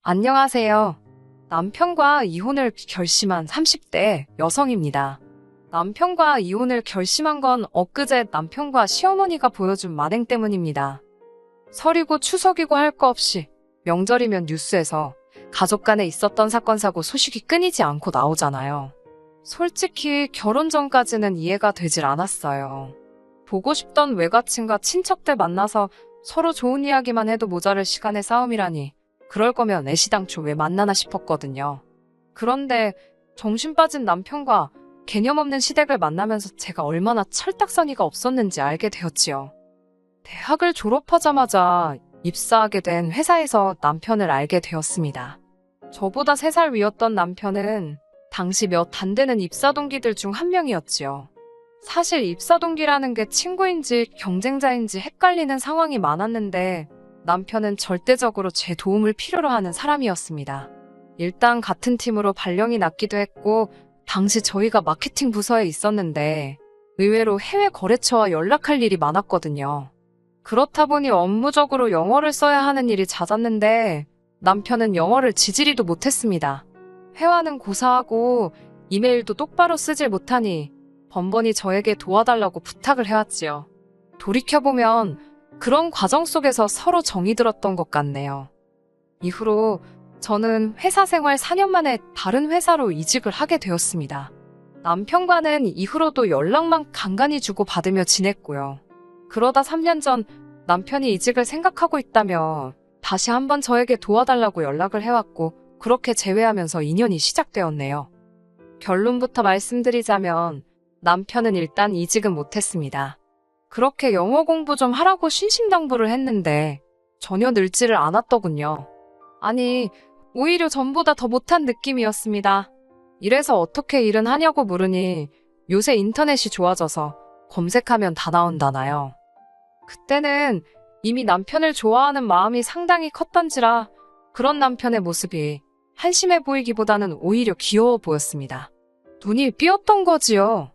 안녕하세요. 남편과 이혼을 결심한 30대 여성입니다. 남편과 이혼을 결심한 건 엊그제 남편과 시어머니가 보여준 만행 때문입니다. 설이고 추석이고 할 거 없이 명절이면 뉴스에서 가족 간에 있었던 사건 사고 소식이 끊이지 않고 나오잖아요. 솔직히 결혼 전까지는 이해가 되질 않았어요. 보고 싶던 외가친과 친척들 만나서 서로 좋은 이야기만 해도 모자랄 시간의 싸움이라니, 그럴 거면 애시당초 왜 만나나 싶었거든요. 그런데 정신 빠진 남편과 개념 없는 시댁을 만나면서 제가 얼마나 철딱서니가 없었는지 알게 되었지요. 대학을 졸업하자마자 입사하게 된 회사에서 남편을 알게 되었습니다. 저보다 3살 위였던 남편은 당시 몇 안 되는 입사 동기들 중 한 명이었지요. 사실 입사 동기라는 게 친구인지 경쟁자인지 헷갈리는 상황이 많았는데, 남편은 절대적으로 제 도움을 필요로 하는 사람이었습니다. 일단 같은 팀으로 발령이 났기도 했고, 당시 저희가 마케팅 부서에 있었는데 의외로 해외 거래처와 연락할 일이 많았거든요. 그렇다 보니 업무적으로 영어를 써야 하는 일이 잦았는데, 남편은 영어를 지지리도 못했습니다. 회화는 고사하고 이메일도 똑바로 쓰질 못하니 번번이 저에게 도와달라고 부탁을 해왔지요. 돌이켜보면 그런 과정 속에서 서로 정이 들었던 것 같네요. 이후로 저는 회사 생활 4년 만에 다른 회사로 이직을 하게 되었습니다. 남편과는 이후로도 연락만 간간히 주고받으며 지냈고요. 그러다 3년 전 남편이 이직을 생각하고 있다며 다시 한번 저에게 도와달라고 연락을 해왔고, 그렇게 재회하면서 인연이 시작되었네요. 결론부터 말씀드리자면 남편은 일단 이직은 못했습니다. 그렇게 영어 공부 좀 하라고 신신당부를 했는데 전혀 늘지를 않았더군요. 아니, 오히려 전보다 더 못한 느낌이었습니다. 이래서 어떻게 일은 하냐고 물으니 요새 인터넷이 좋아져서 검색하면 다 나온다나요. 그때는 이미 남편을 좋아하는 마음이 상당히 컸던지라 그런 남편의 모습이 한심해 보이기보다는 오히려 귀여워 보였습니다. 눈이 삐었던 거지요.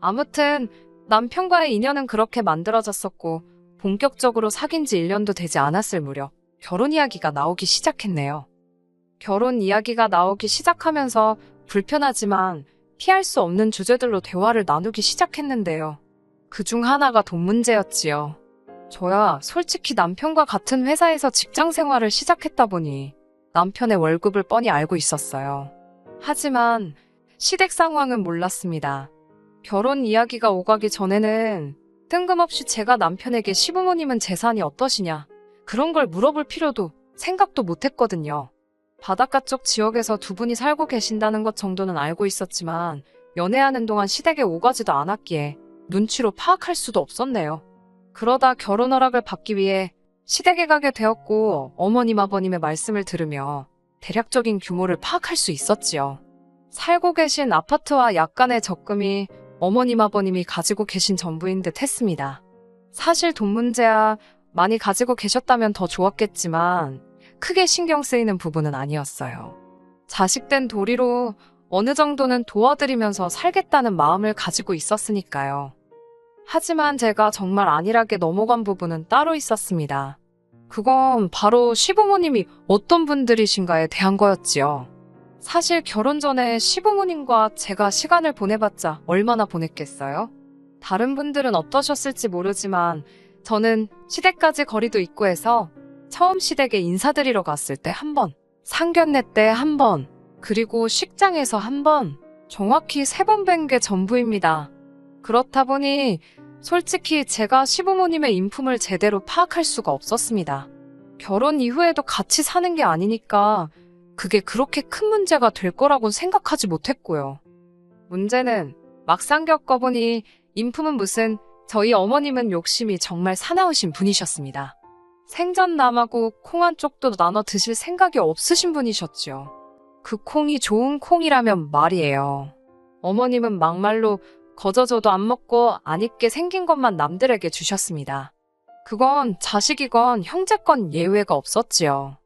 아무튼 남편과의 인연은 그렇게 만들어졌었고, 본격적으로 사귄 지 1년도 되지 않았을 무렵 결혼 이야기가 나오기 시작했네요. 결혼 이야기가 나오기 시작하면서 불편하지만 피할 수 없는 주제들로 대화를 나누기 시작했는데요. 그중 하나가 돈 문제였지요. 저야 솔직히 남편과 같은 회사에서 직장 생활을 시작했다 보니 남편의 월급을 뻔히 알고 있었어요. 하지만 시댁 상황은 몰랐습니다. 결혼 이야기가 오가기 전에는 뜬금없이 제가 남편에게 시부모님은 재산이 어떠시냐, 그런 걸 물어볼 필요도 생각도 못했거든요. 바닷가 쪽 지역에서 두 분이 살고 계신다는 것 정도는 알고 있었지만 연애하는 동안 시댁에 오가지도 않았기에 눈치로 파악할 수도 없었네요. 그러다 결혼 허락을 받기 위해 시댁에 가게 되었고, 어머님 아버님의 말씀을 들으며 대략적인 규모를 파악할 수 있었지요. 살고 계신 아파트와 약간의 적금이 어머님 아버님이 가지고 계신 전부인 듯 했습니다. 사실 돈 문제야 많이 가지고 계셨다면 더 좋았겠지만 크게 신경 쓰이는 부분은 아니었어요. 자식된 도리로 어느 정도는 도와드리면서 살겠다는 마음을 가지고 있었으니까요. 하지만 제가 정말 안일하게 넘어간 부분은 따로 있었습니다. 그건 바로 시부모님이 어떤 분들이신가에 대한 거였지요. 사실 결혼 전에 시부모님과 제가 시간을 보내봤자 얼마나 보냈겠어요? 다른 분들은 어떠셨을지 모르지만 저는 시댁까지 거리도 있고 해서 처음 시댁에 인사드리러 갔을 때 1번, 상견례 때 1번, 그리고 식장에서 1번, 정확히 3번 뵌 게 전부입니다. 그렇다 보니 솔직히 제가 시부모님의 인품을 제대로 파악할 수가 없었습니다. 결혼 이후에도 같이 사는 게 아니니까 그게 그렇게 큰 문제가 될 거라고 생각하지 못했고요. 문제는 막상 겪어보니 인품은 무슨, 저희 어머님은 욕심이 정말 사나우신 분이셨습니다. 생전 남하고 콩 한 쪽도 나눠 드실 생각이 없으신 분이셨죠. 그 콩이 좋은 콩이라면 말이에요. 어머님은 막말로 거저줘도 안 먹고 안 입게 생긴 것만 남들에게 주셨습니다. 그건 자식이건 형제건 예외가 없었지요.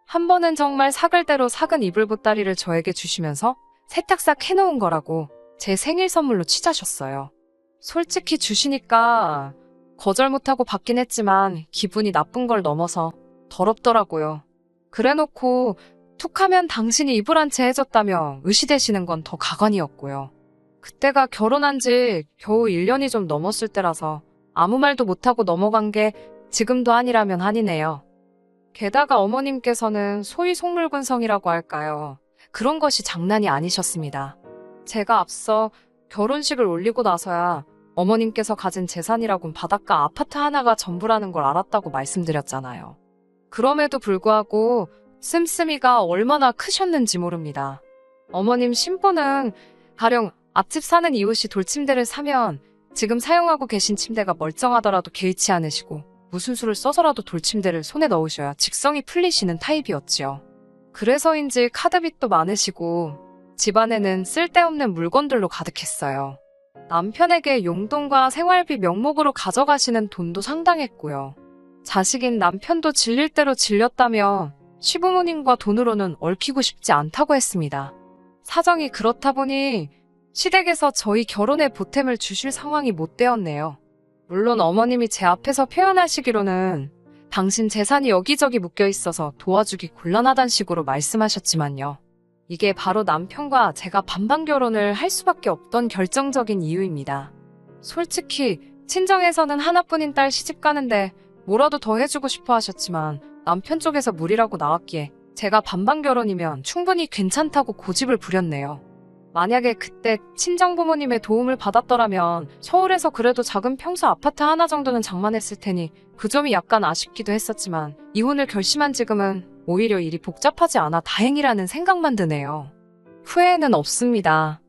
한 번은 정말 삭을 대로 삭은 이불 보따리를 저에게 주시면서 세탁싹 해놓은 거라고 제 생일 선물로 취자셨어요. 솔직히 주시니까 거절 못하고 받긴 했지만 기분이 나쁜 걸 넘어서 더럽더라고요. 그래놓고 툭하면 당신이 이불한 채 해줬다며 의시되시는 건 더 가관이었고요. 그때가 결혼한 지 겨우 1년이 좀 넘었을 때라서 아무 말도 못하고 넘어간 게 지금도 한이라면 한이네요. 게다가 어머님께서는 소위 속물군성이라고 할까요? 그런 것이 장난이 아니셨습니다. 제가 앞서 결혼식을 올리고 나서야 어머님께서 가진 재산이라곤 바닷가 아파트 하나가 전부라는 걸 알았다고 말씀드렸잖아요. 그럼에도 불구하고 씀씀이가 얼마나 크셨는지 모릅니다. 어머님 신부는 가령 앞집 사는 이웃이 돌침대를 사면 지금 사용하고 계신 침대가 멀쩡하더라도 개의치 않으시고 무슨 수를 써서라도 돌침대를 손에 넣으셔야 직성이 풀리시는 타입이었지요. 그래서인지 카드빚도 많으시고 집안에는 쓸데없는 물건들로 가득했어요. 남편에게 용돈과 생활비 명목으로 가져가시는 돈도 상당했고요. 자식인 남편도 질릴 대로 질렸다며 시부모님과 돈으로는 얽히고 싶지 않다고 했습니다. 사정이 그렇다 보니 시댁에서 저희 결혼에 보탬을 주실 상황이 못 되었네요. 물론 어머님이 제 앞에서 표현하시기로는 당신 재산이 여기저기 묶여 있어서 도와주기 곤란하단 식으로 말씀하셨지만요. 이게 바로 남편과 제가 반반 결혼을 할 수밖에 없던 결정적인 이유입니다. 솔직히 친정에서는 하나뿐인 딸 시집 가는데 뭐라도 더 해주고 싶어 하셨지만 남편 쪽에서 무리라고 나왔기에 제가 반반 결혼이면 충분히 괜찮다고 고집을 부렸네요. 만약에 그때 친정부모님의 도움을 받았더라면 서울에서 그래도 작은 평수 아파트 하나 정도는 장만했을 테니 그 점이 약간 아쉽기도 했었지만 이혼을 결심한 지금은 오히려 일이 복잡하지 않아 다행이라는 생각만 드네요. 후회는 없습니다.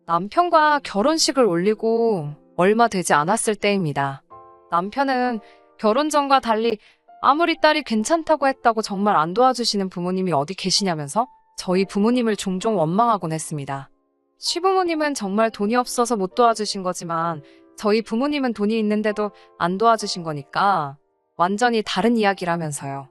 남편과 결혼식을 올리고 얼마 되지 않았을 때입니다. 남편은 결혼 전과 달리 아무리 딸이 괜찮다고 했다고 정말 안 도와주시는 부모님이 어디 계시냐면서 저희 부모님을 종종 원망하곤 했습니다. 시부모님은 정말 돈이 없어서 못 도와주신 거지만 저희 부모님은 돈이 있는데도 안 도와주신 거니까 완전히 다른 이야기라면서요.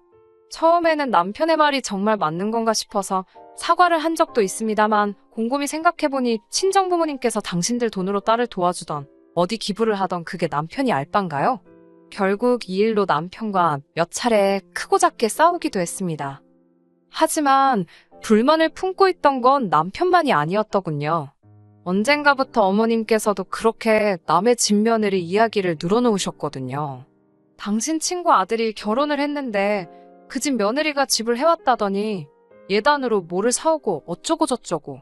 처음에는 남편의 말이 정말 맞는 건가 싶어서 사과를 한 적도 있습니다만 곰곰이 생각해보니 친정부모님께서 당신들 돈으로 딸을 도와주던 어디 기부를 하던 그게 남편이 알바인가요? 결국 이 일로 남편과 몇 차례 크고 작게 싸우기도 했습니다. 하지만 불만을 품고 있던 건 남편만이 아니었더군요. 언젠가부터 어머님께서도 그렇게 남의 집 며느리 이야기를 늘어놓으셨거든요. 당신 친구 아들이 결혼을 했는데 그 집 며느리가 집을 해왔다더니 예단으로 뭐를 사오고 어쩌고 저쩌고.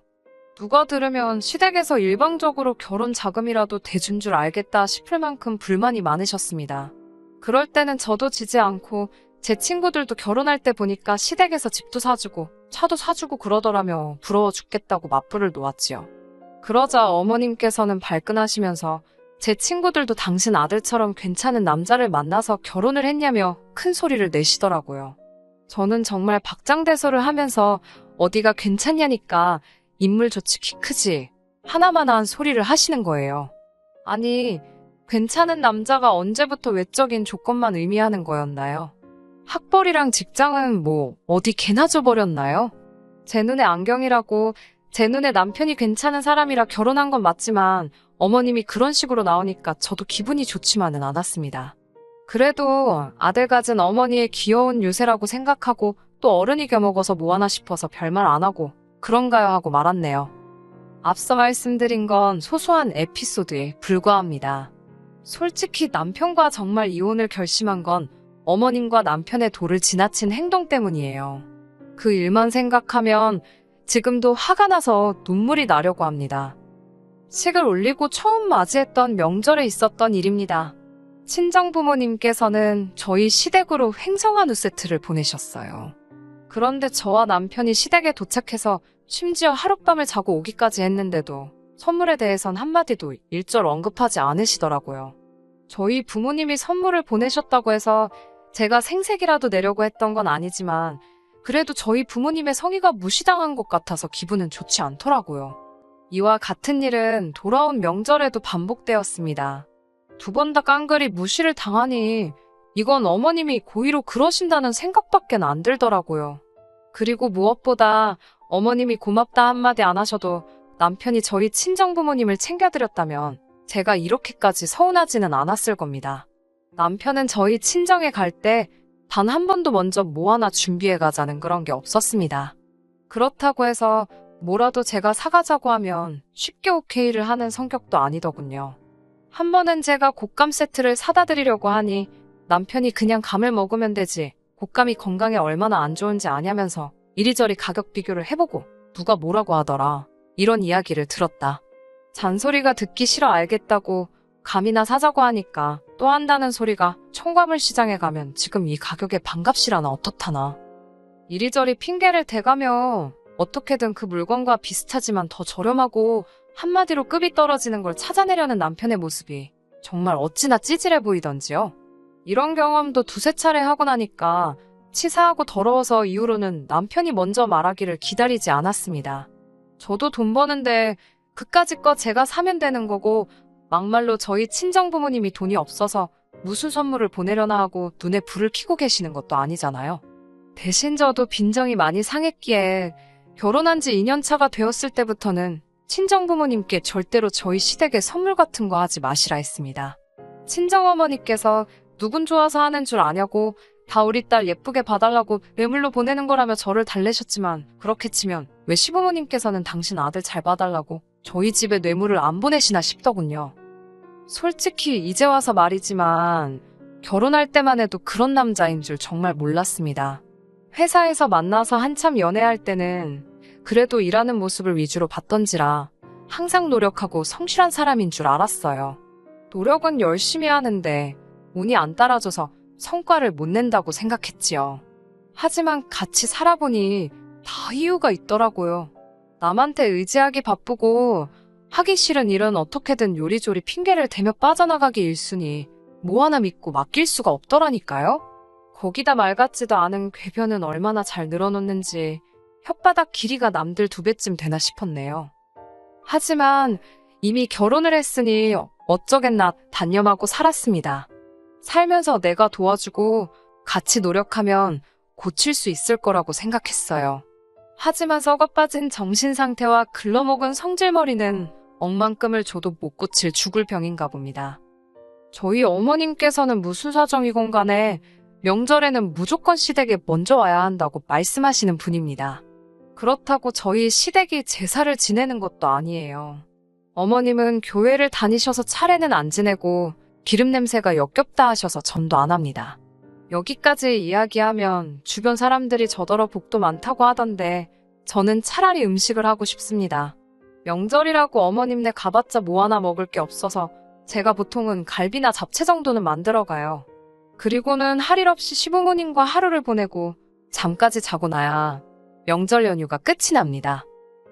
누가 들으면 시댁에서 일방적으로 결혼 자금이라도 대준 줄 알겠다 싶을 만큼 불만이 많으셨습니다. 그럴 때는 저도 지지 않고 제 친구들도 결혼할 때 보니까 시댁에서 집도 사주고 차도 사주고 그러더라며 부러워 죽겠다고 맞불을 놓았지요. 그러자 어머님께서는 발끈하시면서 제 친구들도 당신 아들처럼 괜찮은 남자를 만나서 결혼을 했냐며 큰 소리를 내시더라고요. 저는 정말 박장대소를 하면서 어디가 괜찮냐니까 인물 좋지 키 크지 하나마나한 소리를 하시는 거예요. 아니, 괜찮은 남자가 언제부터 외적인 조건만 의미하는 거였나요? 학벌이랑 직장은 뭐 어디 개나 줘버렸나요? 제 눈에 안경이라고 제 눈에 남편이 괜찮은 사람이라 결혼한 건 맞지만 어머님이 그런 식으로 나오니까 저도 기분이 좋지만은 않았습니다. 그래도 아들 가진 어머니의 귀여운 유세라고 생각하고 또 어른이 겨먹어서 뭐하나 싶어서 별말 안 하고 그런가요 하고 말았네요. 앞서 말씀드린 건 소소한 에피소드에 불과합니다. 솔직히 남편과 정말 이혼을 결심한 건 어머님과 남편의 도를 지나친 행동 때문이에요. 그 일만 생각하면 지금도 화가 나서 눈물이 나려고 합니다. 식을 올리고 처음 맞이했던 명절에 있었던 일입니다. 친정부모님께서는 저희 시댁으로 횡성 한우 세트를 보내셨어요. 그런데 저와 남편이 시댁에 도착해서 심지어 하룻밤을 자고 오기까지 했는데도 선물에 대해선 한마디도 일절 언급하지 않으시더라고요. 저희 부모님이 선물을 보내셨다고 해서 제가 생색이라도 내려고 했던 건 아니지만 그래도 저희 부모님의 성의가 무시당한 것 같아서 기분은 좋지 않더라고요. 이와 같은 일은 돌아온 명절에도 반복되었습니다. 두 번 다 깡그리 무시를 당하니 이건 어머님이 고의로 그러신다는 생각밖엔 안 들더라고요. 그리고 무엇보다 어머님이 고맙다 한마디 안 하셔도 남편이 저희 친정부모님을 챙겨드렸다면 제가 이렇게까지 서운하지는 않았을 겁니다. 남편은 저희 친정에 갈 때 단 한 번도 먼저 뭐 하나 준비해 가자는 그런 게 없었습니다. 그렇다고 해서 뭐라도 제가 사가자고 하면 쉽게 오케이를 하는 성격도 아니더군요. 한 번은 제가 곶감 세트를 사다 드리려고 하니 남편이 그냥 감을 먹으면 되지, 곶감이 건강에 얼마나 안 좋은지 아냐면서 이리저리 가격 비교를 해보고 누가 뭐라고 하더라, 이런 이야기를 들었다. 잔소리가 듣기 싫어 알겠다고 감이나 사자고 하니까 또 한다는 소리가, 첨가물 시장에 가면 지금 이 가격에 반값이라나 어떻다나. 이리저리 핑계를 대가며 어떻게든 그 물건과 비슷하지만 더 저렴하고 한마디로 급이 떨어지는 걸 찾아내려는 남편의 모습이 정말 어찌나 찌질해 보이던지요. 이런 경험도 두세 차례 하고 나니까 치사하고 더러워서 이후로는 남편이 먼저 말하기를 기다리지 않았습니다. 저도 돈 버는데 그까짓 거 제가 사면 되는 거고, 막말로 저희 친정부모님이 돈이 없어서 무슨 선물을 보내려나 하고 눈에 불을 켜고 계시는 것도 아니잖아요. 대신 저도 빈정이 많이 상했기에 결혼한 지 2년 차가 되었을 때부터는 친정부모님께 절대로 저희 시댁에 선물 같은 거 하지 마시라 했습니다. 친정어머니께서 누군 좋아서 하는 줄 아냐고 다 우리 딸 예쁘게 봐달라고 뇌물로 보내는 거라며 저를 달래셨지만, 그렇게 치면 왜 시부모님께서는 당신 아들 잘 봐달라고 저희 집에 뇌물을 안 보내시나 싶더군요. 솔직히 이제 와서 말이지만 결혼할 때만 해도 그런 남자인 줄 정말 몰랐습니다. 회사에서 만나서 한참 연애할 때는 그래도 일하는 모습을 위주로 봤던지라 항상 노력하고 성실한 사람인 줄 알았어요. 노력은 열심히 하는데 운이 안 따라줘서 성과를 못 낸다고 생각했지요. 하지만 같이 살아보니 다 이유가 있더라고요. 남한테 의지하기 바쁘고 하기 싫은 일은 어떻게든 요리조리 핑계를 대며 빠져나가기 일쑤니 뭐 하나 믿고 맡길 수가 없더라니까요. 거기다 말 같지도 않은 궤변은 얼마나 잘 늘어놓는지 혓바닥 길이가 남들 2배쯤 되나 싶었네요. 하지만 이미 결혼을 했으니 어쩌겠나 단념하고 살았습니다. 살면서 내가 도와주고 같이 노력하면 고칠 수 있을 거라고 생각했어요. 하지만 썩어빠진 정신상태와 글러먹은 성질머리는 억만큼을 줘도 못 고칠 죽을 병인가 봅니다. 저희 어머님께서는 무슨 사정이건 간에 명절에는 무조건 시댁에 먼저 와야 한다고 말씀하시는 분입니다. 그렇다고 저희 시댁이 제사를 지내는 것도 아니에요. 어머님은 교회를 다니셔서 차례는 안 지내고 기름 냄새가 역겹다 하셔서 전도 안 합니다. 여기까지 이야기하면 주변 사람들이 저더러 복도 많다고 하던데 저는 차라리 음식을 하고 싶습니다. 명절이라고 어머님네 가봤자 뭐 하나 먹을 게 없어서 제가 보통은 갈비나 잡채 정도는 만들어 가요. 그리고는 할 일 없이 시부모님과 하루를 보내고 잠까지 자고 나야 명절 연휴가 끝이 납니다.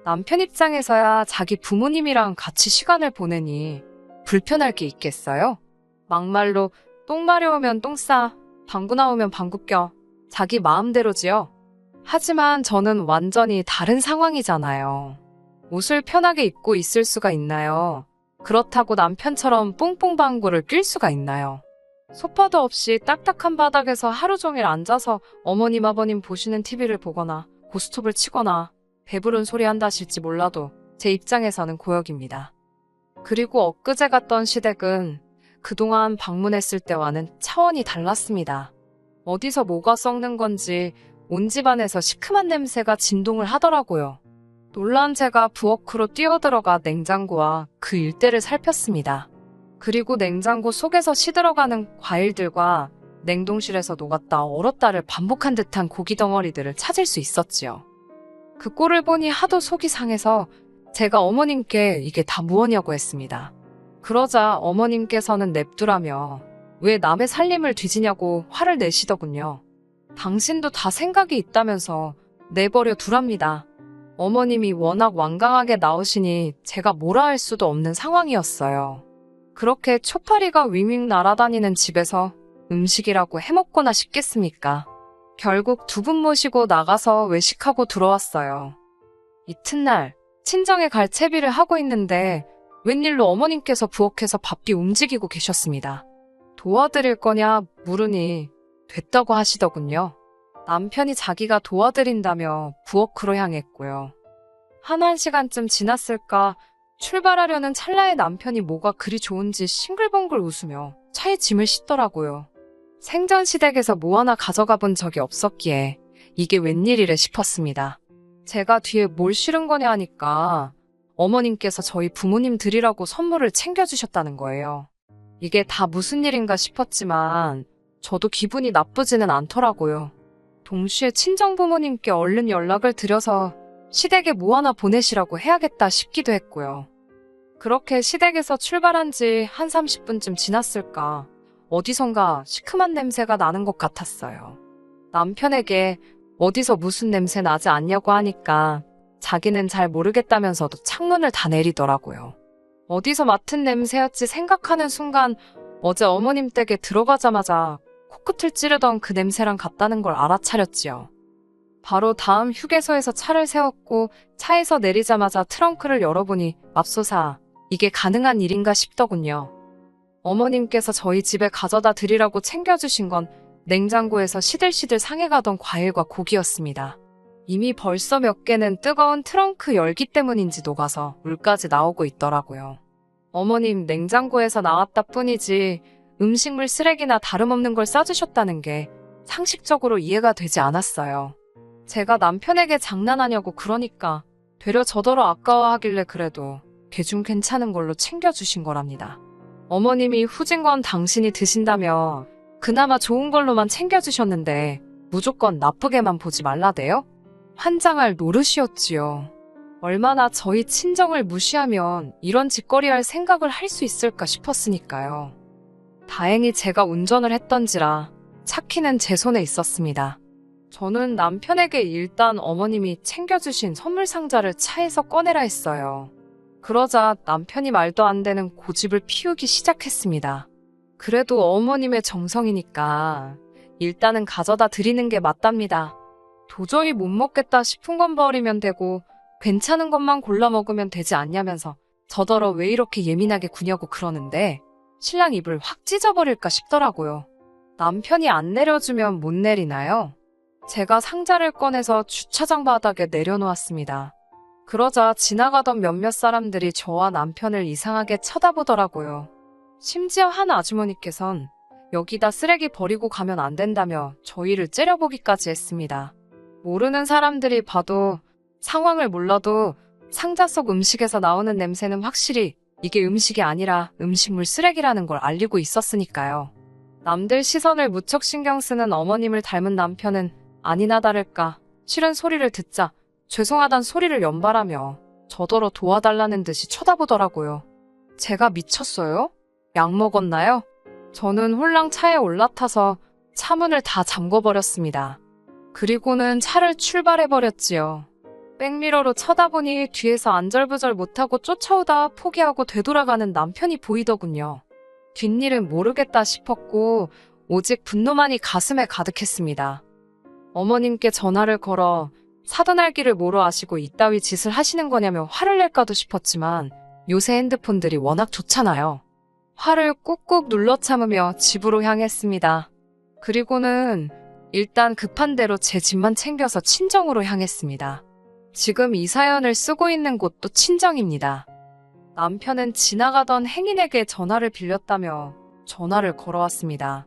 남편 입장에서야 자기 부모님이랑 같이 시간을 보내니 불편할 게 있겠어요? 막말로 똥 마려우면 똥 싸, 방구 나오면 방구 껴, 자기 마음대로지요. 하지만 저는 완전히 다른 상황이잖아요. 옷을 편하게 입고 있을 수가 있나요? 그렇다고 남편처럼 뽕뽕 방구를 낄 수가 있나요? 소파도 없이 딱딱한 바닥에서 하루 종일 앉아서 어머님 아버님 보시는 TV를 보거나 고스톱을 치거나 배부른 소리 한다실지 몰라도 제 입장에서는 고역입니다. 그리고 엊그제 갔던 시댁은 그동안 방문했을 때와는 차원이 달랐습니다. 어디서 뭐가 썩는 건지 온 집안에서 시큼한 냄새가 진동을 하더라고요. 놀란 제가 부엌으로 뛰어들어가 냉장고와 그 일대를 살폈습니다. 그리고 냉장고 속에서 시들어가는 과일들과 냉동실에서 녹았다 얼었다를 반복한 듯한 고기 덩어리들을 찾을 수 있었지요. 그 꼴을 보니 하도 속이 상해서 제가 어머님께 이게 다 무엇이냐고 했습니다. 그러자 어머님께서는 냅두라며 왜 남의 살림을 뒤지냐고 화를 내시더군요. 당신도 다 생각이 있다면서 내버려 두랍니다. 어머님이 워낙 완강하게 나오시니 제가 뭐라 할 수도 없는 상황이었어요. 그렇게 초파리가 윙윙 날아다니는 집에서 음식이라고 해먹거나 싶겠습니까? 결국 두 분 모시고 나가서 외식하고 들어왔어요. 이튿날 친정에 갈 채비를 하고 있는데 웬일로 어머님께서 부엌에서 바삐 움직이고 계셨습니다. 도와드릴 거냐 물으니 됐다고 하시더군요. 남편이 자기가 도와드린다며 부엌으로 향했고요. 한 시간쯤 지났을까 출발하려는 찰나에 남편이 뭐가 그리 좋은지 싱글벙글 웃으며 차에 짐을 싣더라고요. 생전 시댁에서 뭐 하나 가져가 본 적이 없었기에 이게 웬일이래 싶었습니다. 제가 뒤에 뭘 실은 거냐 하니까 어머님께서 저희 부모님 드리라고 선물을 챙겨주셨다는 거예요. 이게 다 무슨 일인가 싶었지만 저도 기분이 나쁘지는 않더라고요. 동시에 친정부모님께 얼른 연락을 드려서 시댁에 뭐 하나 보내시라고 해야겠다 싶기도 했고요. 그렇게 시댁에서 출발한 지 한 30분쯤 지났을까 어디선가 시큼한 냄새가 나는 것 같았어요. 남편에게 어디서 무슨 냄새 나지 않냐고 하니까 자기는 잘 모르겠다면서도 창문을 다 내리더라고요. 어디서 맡은 냄새였지 생각하는 순간 어제 어머님 댁에 들어가자마자 코끝을 찌르던 그 냄새랑 같다는 걸 알아차렸지요. 바로 다음 휴게소에서 차를 세웠고 차에서 내리자마자 트렁크를 열어보니 맙소사 이게 가능한 일인가 싶더군요. 어머님께서 저희 집에 가져다 드리라고 챙겨주신 건 냉장고에서 시들시들 상해가던 과일과 고기였습니다. 이미 벌써 몇 개는 뜨거운 트렁크 열기 때문인지 녹아서 물까지 나오고 있더라고요. 어머님 냉장고에서 나왔다 뿐이지 음식물 쓰레기나 다름없는 걸 싸주셨다는 게 상식적으로 이해가 되지 않았어요. 제가 남편에게 장난하냐고 그러니까 되려 저더러 아까워하길래 그래도 걔 좀 괜찮은 걸로 챙겨주신 거랍니다. 어머님이 후진 건 당신이 드신다며 그나마 좋은 걸로만 챙겨주셨는데 무조건 나쁘게만 보지 말라대요? 환장할 노릇이었지요. 얼마나 저희 친정을 무시하면 이런 짓거리 할 생각을 할 수 있을까 싶었으니까요. 다행히 제가 운전을 했던지라 차 키는 제 손에 있었습니다. 저는 남편에게 일단 어머님이 챙겨주신 선물 상자를 차에서 꺼내라 했어요. 그러자 남편이 말도 안 되는 고집을 피우기 시작했습니다. 그래도 어머님의 정성이니까 일단은 가져다 드리는 게 맞답니다. 도저히 못 먹겠다 싶은 건 버리면 되고 괜찮은 것만 골라 먹으면 되지 않냐면서 저더러 왜 이렇게 예민하게 구냐고 그러는데 신랑 입을 확 찢어버릴까 싶더라고요. 남편이 안 내려주면 못 내리나요? 제가 상자를 꺼내서 주차장 바닥에 내려놓았습니다. 그러자 지나가던 몇몇 사람들이 저와 남편을 이상하게 쳐다보더라고요. 심지어 한 아주머니께선 여기다 쓰레기 버리고 가면 안 된다며 저희를 째려보기까지 했습니다. 모르는 사람들이 봐도 상황을 몰라도 상자 속 음식에서 나오는 냄새는 확실히 이게 음식이 아니라 음식물 쓰레기라는 걸 알리고 있었으니까요. 남들 시선을 무척 신경 쓰는 어머님을 닮은 남편은 아니나 다를까 싫은 소리를 듣자 죄송하단 소리를 연발하며 저더러 도와달라는 듯이 쳐다보더라고요. 제가 미쳤어요? 약 먹었나요? 저는 홀랑 차에 올라타서 차문을 다 잠궈버렸습니다. 그리고는 차를 출발해버렸지요. 백미러로 쳐다보니 뒤에서 안절부절 못하고 쫓아오다 포기하고 되돌아가는 남편이 보이더군요. 뒷일은 모르겠다 싶었고 오직 분노만이 가슴에 가득했습니다. 어머님께 전화를 걸어 사돈 알기를 뭐로 아시고 이따위 짓을 하시는 거냐며 화를 낼까도 싶었지만 요새 핸드폰들이 워낙 좋잖아요. 화를 꾹꾹 눌러 참으며 집으로 향했습니다. 그리고는 일단 급한 대로 제 집만 챙겨서 친정으로 향했습니다. 지금 이 사연을 쓰고 있는 곳도 친정입니다. 남편은 지나가던 행인에게 전화를 빌렸다며 전화를 걸어왔습니다.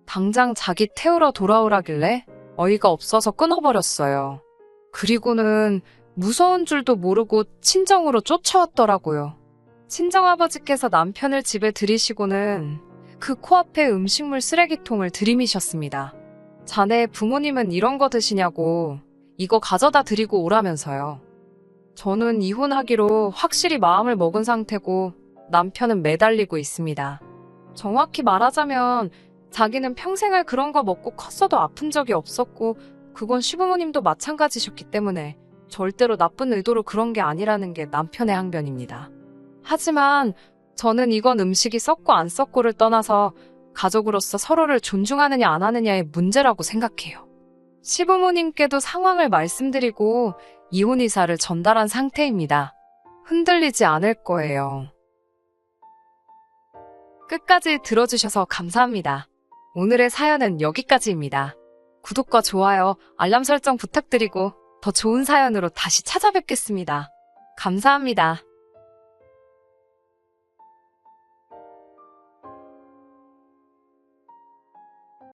당장 자기 태우러 돌아오라길래 어이가 없어서 끊어버렸어요. 그리고는 무서운 줄도 모르고 친정으로 쫓아왔더라고요. 친정아버지께서 남편을 집에 들이시고는 그 코앞에 음식물 쓰레기통을 들이미셨습니다. 자네 부모님은 이런 거 드시냐고 이거 가져다 드리고 오라면서요. 저는 이혼하기로 확실히 마음을 먹은 상태고 남편은 매달리고 있습니다. 정확히 말하자면 자기는 평생을 그런 거 먹고 컸어도 아픈 적이 없었고 그건 시부모님도 마찬가지셨기 때문에 절대로 나쁜 의도로 그런 게 아니라는 게 남편의 항변입니다. 하지만 저는 이건 음식이 썩고 안 썩고를 떠나서 가족으로서 서로를 존중하느냐 안 하느냐의 문제라고 생각해요. 시부모님께도 상황을 말씀드리고 이혼 의사를 전달한 상태입니다. 흔들리지 않을 거예요. 끝까지 들어주셔서 감사합니다. 오늘의 사연은 여기까지입니다. 구독과 좋아요, 알람 설정 부탁드리고 더 좋은 사연으로 다시 찾아뵙겠습니다. 감사합니다.